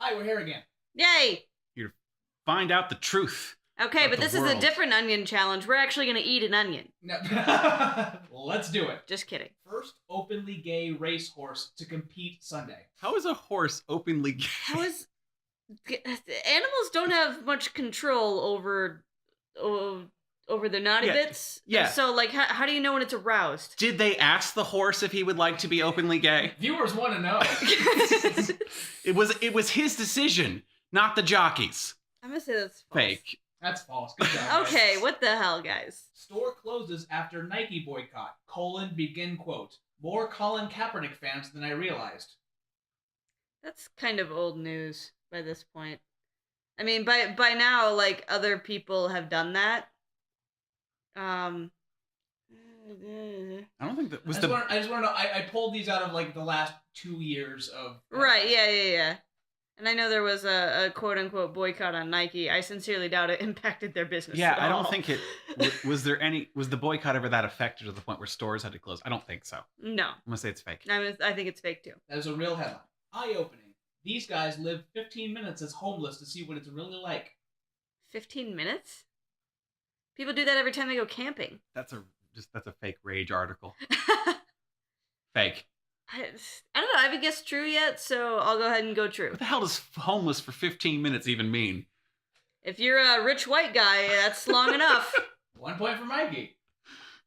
Hi, we're here again. Yay! Here to find out the truth. Okay, but this is a world. different onion challenge. We're actually going to eat an onion. No. Let's do it. Just kidding. First openly gay racehorse to compete Sunday. How is a horse openly gay? How is... Animals don't have much control over the naughty bits. Yeah. So, like, how do you know when it's aroused? Did they ask the horse if he would like to be openly gay? Viewers want to know. It was his decision, not the jockey's. I'm going to say that's false. Fake. That's false. Good job, Okay, guys. what the hell, guys? Store closes after Nike boycott. Begin quote. More Colin Kaepernick fans than I realized. That's kind of old news by this point. I mean, by now, like, other people have done that. I don't think that was I just want to know. I pulled these out of like the last 2 years of. Right, yeah. And I know there was a quote-unquote boycott on Nike. I sincerely doubt it impacted their business at I all. don't think it... Was the boycott ever that effective to the point where stores had to close? I don't think so. No. I'm going to say it's fake. I think it's fake, too. That is a real headline. Eye-opening. These guys live 15 minutes as homeless to see what it's really like. 15 minutes? People do that every time they go camping. That's a fake rage article. Fake. I don't know. I haven't guessed true yet, so I'll go ahead and go true. What the hell does homeless for 15 minutes even mean? If you're a rich white guy, that's long enough. 1 point for Mikey.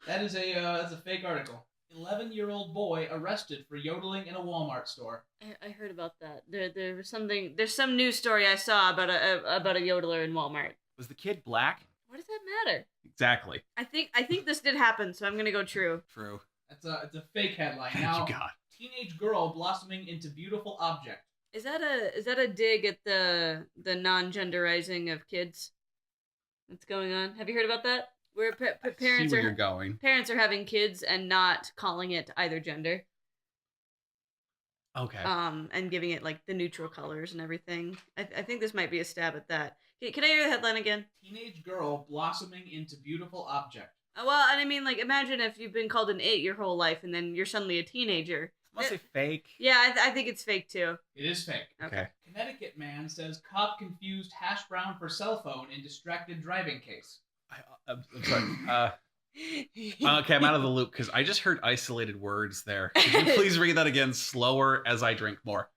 That's a fake article. 11-year-old boy arrested for yodeling in a Walmart store. I heard about that. There's some news story I saw about a yodeler in Walmart. Was the kid black? What does that matter? Exactly. I think this did happen, so I'm gonna go true. True. It's a fake headline. Thank Now, you, God. Teenage girl blossoming into beautiful object. Is that a dig at the non-genderizing of kids that's going on? Have you heard about that? Where parents see where you're going. Parents are having kids and not calling it either gender. Okay. And giving it like the neutral colors and everything. I think this might be a stab at that. Can I hear the headline again? Teenage girl blossoming into beautiful object. Well, and I mean, like, imagine if you've been called an 8 your whole life and then you're suddenly a teenager. Must say fake. Yeah, I think it's fake too. It is fake. Okay. Connecticut man says cop confused hash brown for cell phone in distracted driving case. I'm sorry. Okay, I'm out of the loop because I just heard isolated words there. Could you please read that again slower as I drink more?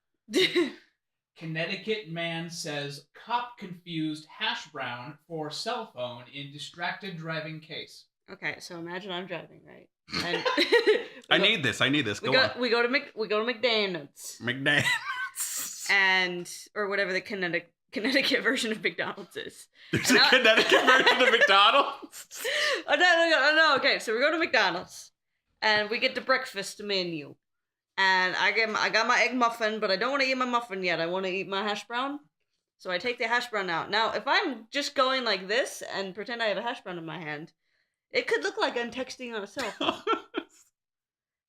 Connecticut man says cop confused hash brown for cell phone in distracted driving case. Okay, so imagine I'm driving, right? And I need this. Go on. We go to McDonald's. McDonald's. Or whatever the Connecticut version of McDonald's is. There's a Connecticut version of McDonald's? Oh, no. Okay, so we go to McDonald's. And we get the breakfast menu. And I got my egg muffin, but I don't want to eat my muffin yet. I want to eat my hash brown. So I take the hash brown out. Now, if I'm just going like this and pretend I have a hash brown in my hand, it could look like I'm texting on a cell phone.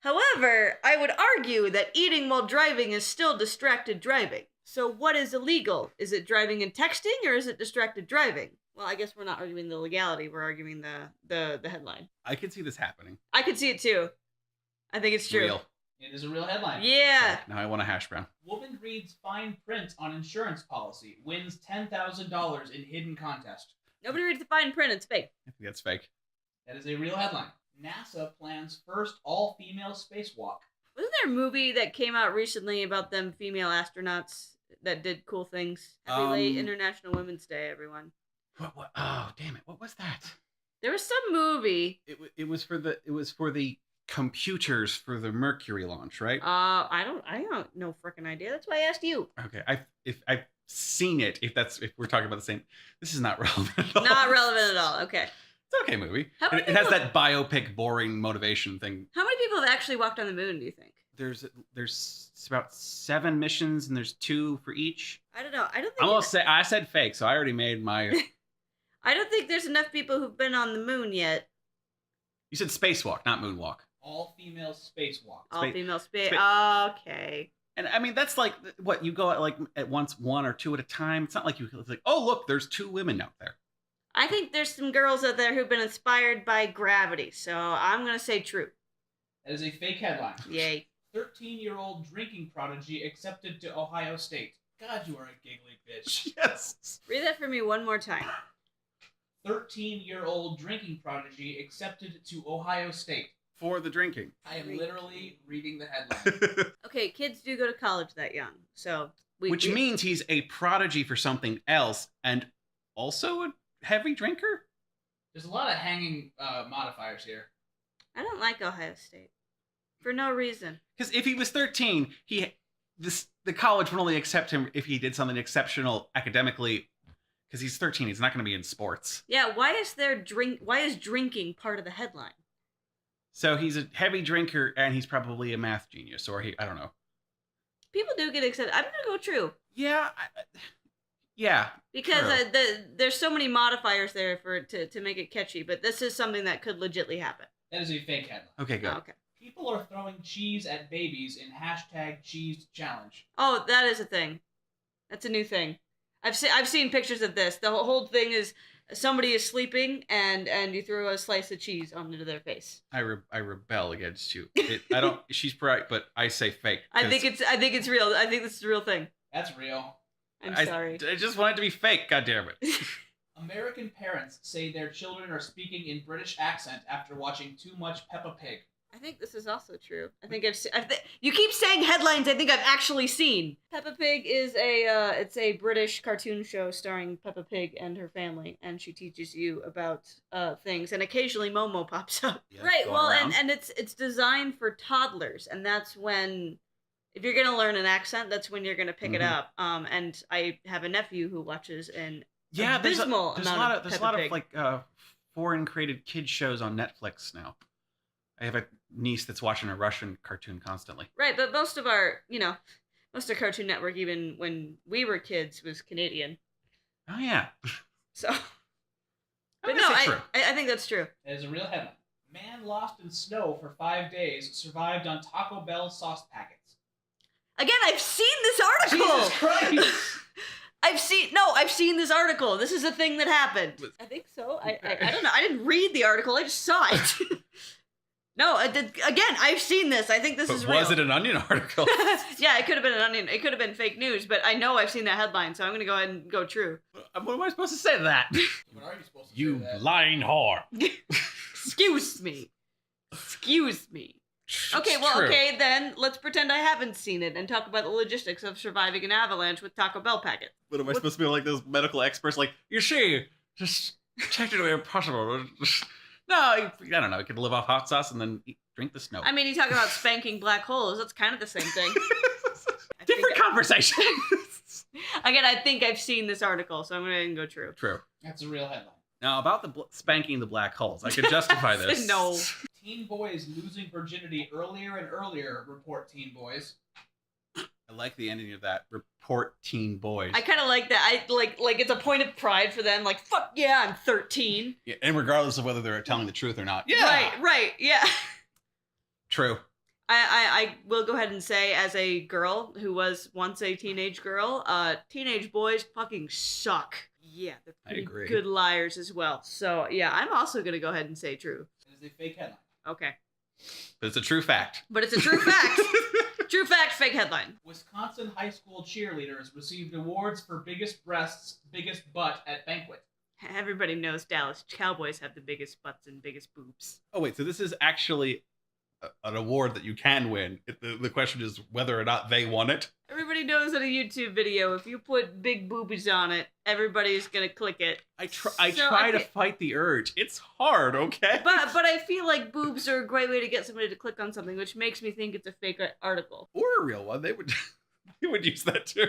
However, I would argue that eating while driving is still distracted driving. So what is illegal? Is it driving and texting, or is it distracted driving? Well, I guess we're not arguing the legality. We're arguing the headline. I could see this happening. I could see it too. I think it's true. Real. It is a real headline. Yeah. Now I want a hash brown. Woman reads fine print on insurance policy, wins $10,000 in hidden contest. Nobody reads the fine print. It's fake. I think that's fake. That is a real headline. NASA plans first all-female spacewalk. Wasn't there a movie that came out recently about them female astronauts that did cool things? Happy late International Women's Day, everyone. What? Oh, damn it! What was that? There was some movie. It was for the computers for the Mercury launch, right? I don't know frickin' idea. That's why I asked you. Okay, I've seen it. If we're talking about the same, this is not relevant at all. Not relevant at all. Okay. It's okay movie. It has that biopic, boring motivation thing. How many people have actually walked on the moon, do you think? There's about 7 missions, and there's 2 for each. I don't know. I said fake, so I already made my. I don't think there's enough people who've been on the moon yet. You said spacewalk, not moonwalk. All-female spacewalk. All-female space. Okay. And I mean, that's like what you go at once 1 or 2 at a time. It's not like it's like, oh look, there's 2 women out there. I think there's some girls out there who've been inspired by gravity, so I'm gonna say true. That is a fake headline. Yay. 13-year-old drinking prodigy accepted to Ohio State. God, you are a giggly bitch. Yes. Read that for me one more time. 13-year-old drinking prodigy accepted to Ohio State. For the drinking. I am literally reading the headline. Okay, kids do go to college that young, so Which means he's a prodigy for something else and also a heavy drinker? There's a lot of hanging modifiers here. I don't like Ohio State for no reason. Because if he was 13, the college would only accept him if he did something exceptional academically. Because he's 13, he's not going to be in sports. Yeah, why is drinking part of the headline? So he's a heavy drinker, and he's probably a math genius, or I don't know. People do get accepted. I'm gonna go true. Yeah, yeah. Because true. there's so many modifiers there to make it catchy, but this is something that could legitly happen. That is a fake headline. Okay, good. Oh, okay. People are throwing cheese at babies in #cheese challenge. Oh, that is a thing. That's a new thing. I've seen pictures of this. The whole thing is somebody is sleeping and you throw a slice of cheese onto their face. I rebel against you. I don't. She's right, but I say fake. I think it's real. I think this is a real thing. That's real. I'm sorry. I just want it to be fake. God damn it. American parents say their children are speaking in British accent after watching too much Peppa Pig. I think this is also true. I think you keep saying headlines I think I've actually seen. Peppa Pig is it's a British cartoon show starring Peppa Pig and her family, and she teaches you about things, and occasionally Momo pops up. Yeah, right, well, around. and it's designed for toddlers, and that's when, if you're gonna learn an accent, that's when you're gonna pick it up. And I have a nephew who watches an abysmal amount there's of a lot Peppa of Pig. like foreign created kids shows on Netflix now. I have a niece that's watching a Russian cartoon constantly. Right, but most of Cartoon Network, even when we were kids, was Canadian. Oh yeah. So, but I'm no, gonna say true. I think that's true. That is a real headline. Man lost in snow for 5 days survived on Taco Bell sauce packets. Again, I've seen this article. Jesus Christ! I've seen this article. This is a thing that happened. I think so. I don't know. I didn't read the article. I just saw it. No, again, I've seen this. I think this is real. Was it an Onion article? Yeah, it could have been an Onion. It could have been fake news, but I know I've seen that headline, so I'm going to go ahead and go true. What am I supposed to say to that? What are you supposed to You say to that? lying whore. Excuse me. Okay, well, True. okay, then let's pretend I haven't seen it and talk about the logistics of surviving an avalanche with Taco Bell packets. What am I supposed to be like those medical experts? Like, you see, just technically impossible. No, I don't know. You could live off hot sauce and then drink the snow. I mean, you talk about spanking black holes. That's kind of the same thing. Different conversation. Again, I think I've seen this article, so I'm going to go true. True. That's a real headline. Now, about the spanking the black holes, I could justify this. No. Teen boys losing virginity earlier and earlier, report teen boys. I like the ending of that. Report teen boys. I kind of like that. I like it's a point of pride for them. Like, fuck yeah, I'm 13. Yeah, and regardless of whether they're telling the truth or not. Yeah. Right, yeah. True. I will go ahead and say, as a girl who was once a teenage girl, teenage boys fucking suck. Yeah, they're pretty agree. good liars as well. So, yeah, I'm also going to go ahead and say true. It is a fake headline. Okay. But it's a true fact. But it's a true fact. True fact, fake headline. Wisconsin high school cheerleaders received awards for biggest breasts, biggest butt at banquet. Everybody knows Dallas Cowboys have the biggest butts and biggest boobs. Oh, wait. So this is actually an award that you can win. The question is whether or not they won it. Everybody knows in a YouTube video, if you put big boobies on it, everybody's going to click it. I try to fight the urge. It's hard, okay? But I feel like boobs are a great way to get somebody to click on something, which makes me think it's a fake article. Or a real one. They would use that too.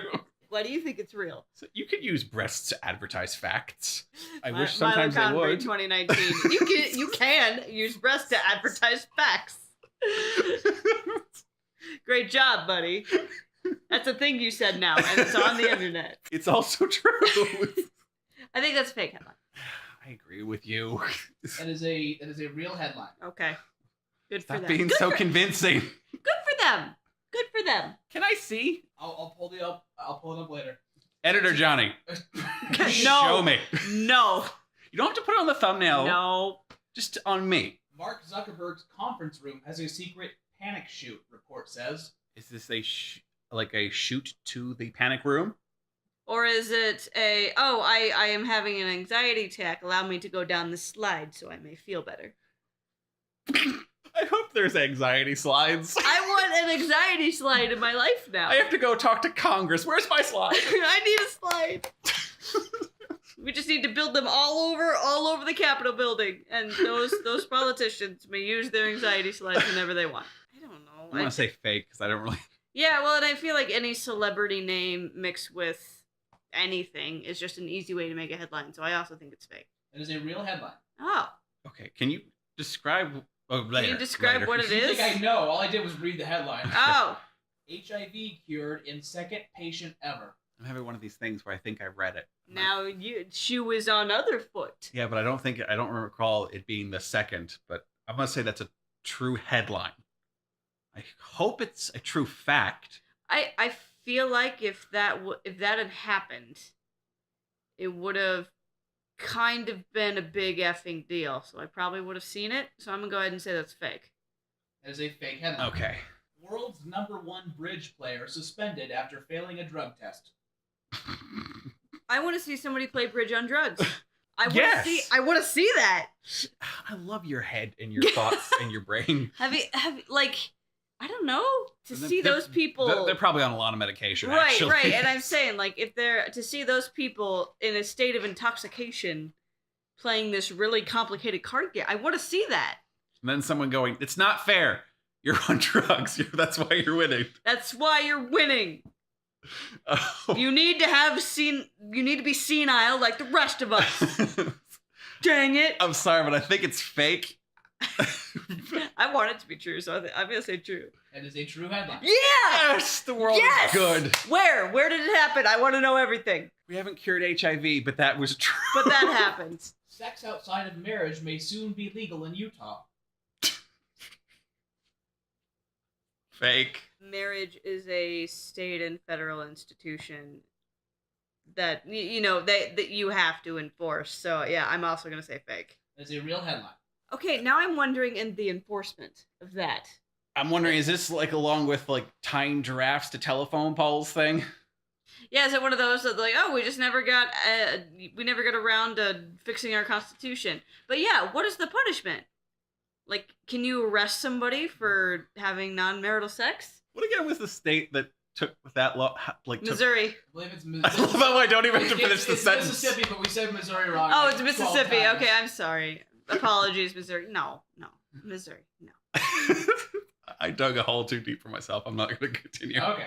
Why do you think it's real? So you could use breasts to advertise facts. I Mi- wish sometimes they Milo would. Convery 2019. You can use breasts to advertise facts. Great job, buddy. That's a thing you said now, and it's on the internet. It's also true. I think that's a fake headline. I agree with you. That is a real headline. Okay. Good for Stop them. being Good so for, convincing. Good for them. Good for them. Can I see? I'll pull it up later. Editor Johnny. No. Show me. No. You don't have to put it on the thumbnail. No. Just on me. Mark Zuckerberg's conference room has a secret panic chute, report says. Is this like a shoot to the panic room? Or is it I am having an anxiety attack. Allow me to go down the slide so I may feel better. I hope there's anxiety slides. I want an anxiety slide in my life now. I have to go talk to Congress. Where's my slide? I need a slide. We just need to build them all over the Capitol building, and those politicians may use their anxiety slides whenever they want. I don't know. I want to say fake because I don't really. Yeah, well, and I feel like any celebrity name mixed with anything is just an easy way to make a headline. So I also think it's fake. It is a real headline. Oh. Okay, can you describe? Oh, later. Can you describe what it You is? think I know? All I did was read the headline. Oh. HIV cured in second patient ever. I'm having one of these things where I think I read it. Now shoe is on other foot. Yeah, but I don't recall it being the second. But I'm gonna say that's a true headline. I hope it's a true fact. I feel like if that had happened, it would have kind of been a big effing deal. So I probably would have seen it. So I'm gonna go ahead and say that's fake. That is a fake headline. Okay. World's #1 bridge player suspended after failing a drug test. I want to see somebody play bridge on drugs. I want to see that. I love your head and your thoughts and your brain. Have you I don't know, to see They're- those people. They're probably on a lot of medication. Right, actually. right. And I'm saying, like, if they're to see those people in a state of intoxication playing this really complicated card game, I want to see that. And then someone going, "It's not fair. You're on drugs. That's why you're winning." That's why you're winning. Oh. You need to be senile like the rest of us. Dang it. I'm sorry, but I think it's fake. I want it to be true, so I'm going to say true. That is a true headline. Yeah! Yes, the world Yes! is good. Where? Where did it happen? I want to know everything. We haven't cured HIV, but that was true. But that happens. Sex outside of marriage may soon be legal in Utah. Fake. Marriage is a state and federal institution that that you have to enforce. So yeah, I'm also going to say fake. That is a real headline. Okay, now I'm wondering in the enforcement of that. I'm wondering, is this like along with like tying giraffes to telephone poles thing? Yeah, is it one of those that like, oh, we never got around to fixing our constitution? But yeah, what is the punishment? Like, can you arrest somebody for having non-marital sex? What again was the state that took that long? Missouri. I believe it's I love how I don't even have to finish the it's sentence. Mississippi, but we said Missouri wrong. Oh, like it's 12 Mississippi. times. Okay, I'm sorry. Apologies, Missouri. No, Missouri. No. I dug a hole too deep for myself. I'm not going to continue. Okay.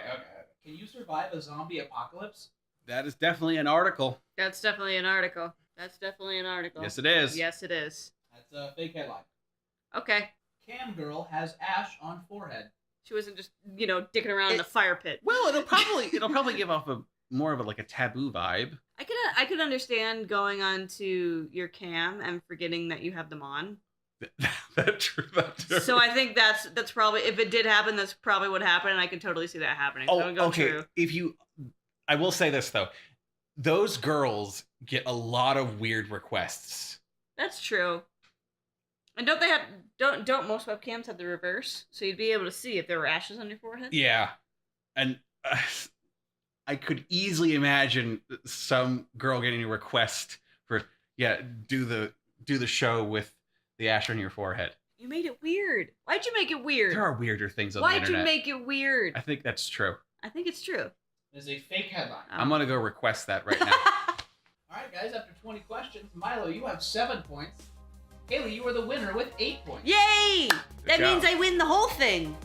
Can you survive a zombie apocalypse? That is definitely an article. That's definitely an article. Yes, it is. Yes, it is. That's a fake headline. Okay. Cam girl has ash on forehead. She wasn't just, dicking around in the fire pit. Well, it'll probably give off more of a taboo vibe. I could understand going on to your cam and forgetting that you have them on. That true. So I think that's probably, if it did happen, that's probably what happened, and I can totally see that happening. So I'm going okay. true. I will say this though, those girls get a lot of weird requests. That's true. And don't most webcams have the reverse? So you'd be able to see if there were ashes on your forehead? Yeah, and I could easily imagine some girl getting a request for do the show with the ash on your forehead. You made it weird. Why'd you make it weird? There are weirder things on the Why'd internet. you make it weird? I think that's true. I think it's true. It is a fake headline. I'm gonna go request that right now. All right, guys. After 20 questions, Milo, you have 7 points. Haley, you are the winner with 8 points. Yay! That job. means I win the whole thing.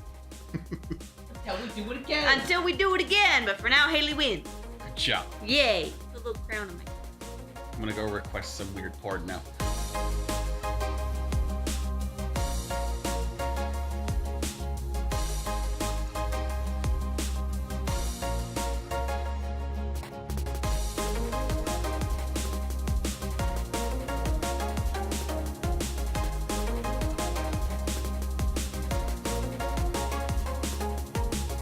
Until we do it again. Until we do it again. But for now, Haley wins. Good job. Yay! Put a little crown on my head. I'm gonna go request some weird porn now.